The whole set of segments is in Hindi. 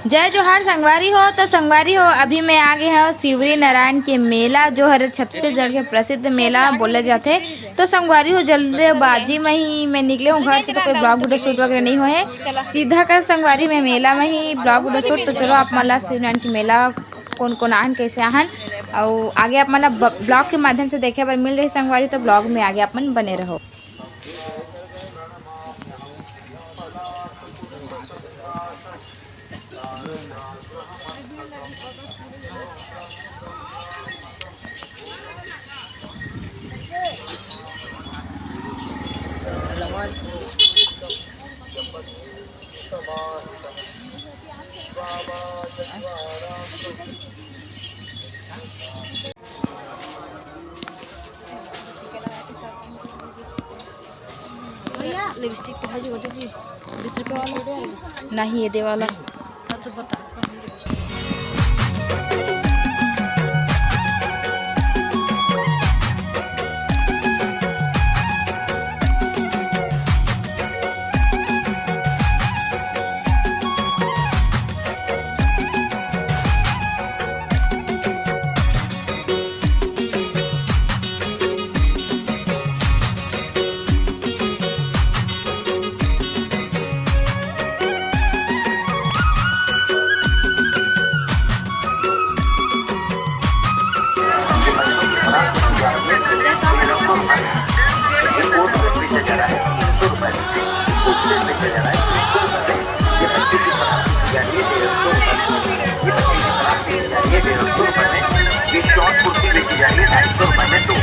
जय जोहार संगवारी हो। तो संगवारी हो, अभी मैं आ गए हूँ शिवरी नारायण के मेला, जो हर छत्तीसगढ़ के प्रसिद्ध मेला बोले जाते। तो संगवारी हो, जल्दबाजी में ही मैं निकले हूँ घर से, तो कोई ब्लॉग वीडियो शूट वगैरह नहीं हुए, सीधा कर संगवारी में मेला में ही ब्लॉग वीडियो शूट। तो चलो आप मला शिवनारायण के मेला कौन कौन आहन, कैसे आहन, और आगे आप मला ब्लॉग के माध्यम से देखे बर मिल रही संगवारी। तो ब्लॉग में आगे आप मन बने रहो। लिपस्टिक है जो 20 रुपये वाला नहीं, ये दे वाला। ये शॉर्ट कुर्सी लेके जाइए 250 रुपये में। तो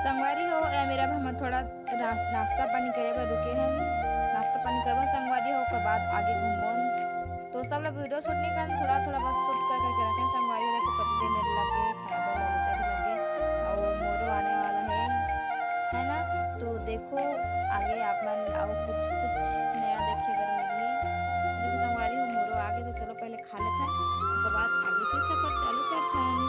संगवारी हो, मेरा भी हम थोड़ा नाश्ता पानी करे बर रुके हैं। नाश्ता पानी करबो संगवारी हो, के बाद आगे घूमबो। तो सब लोग वीडियो शूट नहीं कर, थोड़ा थोड़ा बस शूट कर करके रखें। संगवारी देखो पत्ते मेरे लगे, खाया बर ललिता भी लगे, और मोरो आने वाला है ना। तो देखो आगे आप मन और कुछ नया देखे बर मिली। देखो संगवारी हो, मोरो आगे। तो चलो पहले खा लेते हैं, उसके बाद आगे फिर सफर चालू करते हैं।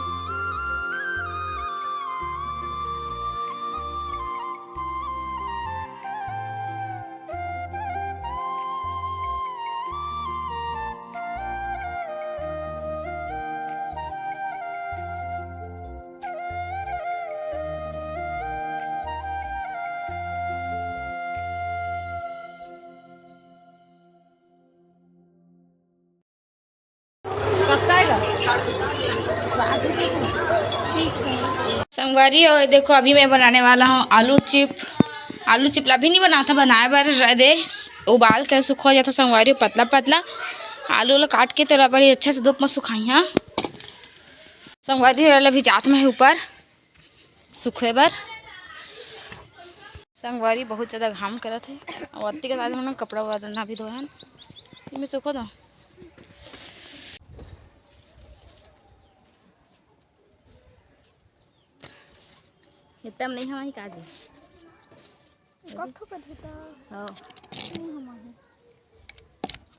संगवारी हो, देखो अभी मैं बनाने वाला हूँ आलू चिप। आलू चिप अभी नहीं बना था, बनाए बार दे उबाल कर सुखा जाता संगवारी हो, पतला पतला आलू ला काट के तो रबर अच्छे से धूप में सुखाई। हाँ संगवारी अभी जात में है ऊपर सुखे बर। संगवारी बहुत ज़्यादा घाम करत है, और अति के साथ हम कपड़ा वपड़ा भी धोए में सुखो दो। इतना नहीं हमारी काजी कथो का देता हां नहीं हमारी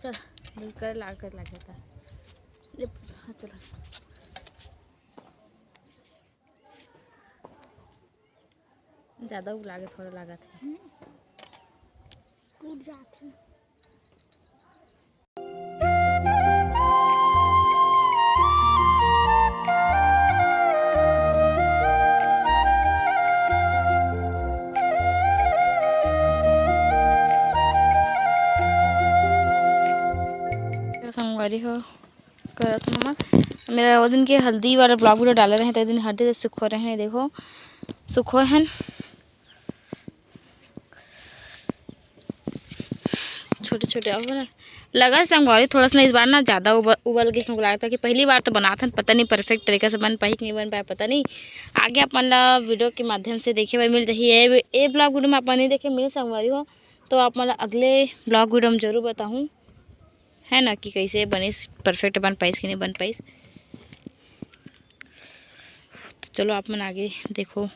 चल कर लग जाता है। ले हाँ चलो ज़्यादा वो लागे थोड़ा लागत है टूट जाते हैं। संगवारी हो करत मम्मा मेरा वो दिन के हल्दी वाला ब्लॉग वीडियो डाले रहे हैं तो दिन हल्दी से सुखो रहे हैं देखो सुखो हैं छोटे छोटे अब ना लगा संगवारी थोड़ा सा इस बार ना ज़्यादा उबल के हमको लगा था कि पहली बार तो बनाते हैं पता नहीं परफेक्ट तरीके से बन पाई कि नहीं बन पाया पता नहीं आगे अपन ला वीडियो के माध्यम से देखे बार मिल रही है ये ब्लॉग वीडियो में अपन नहीं देखे मिल संगवारी हो तो आप मतलब अगले ब्लॉग वीडियो में ज़रूर बताऊँ है ना कि कैसे बनीस परफेक्ट बन पाइस कि नहीं बन पाइस। तो चलो आप मन आगे देखो।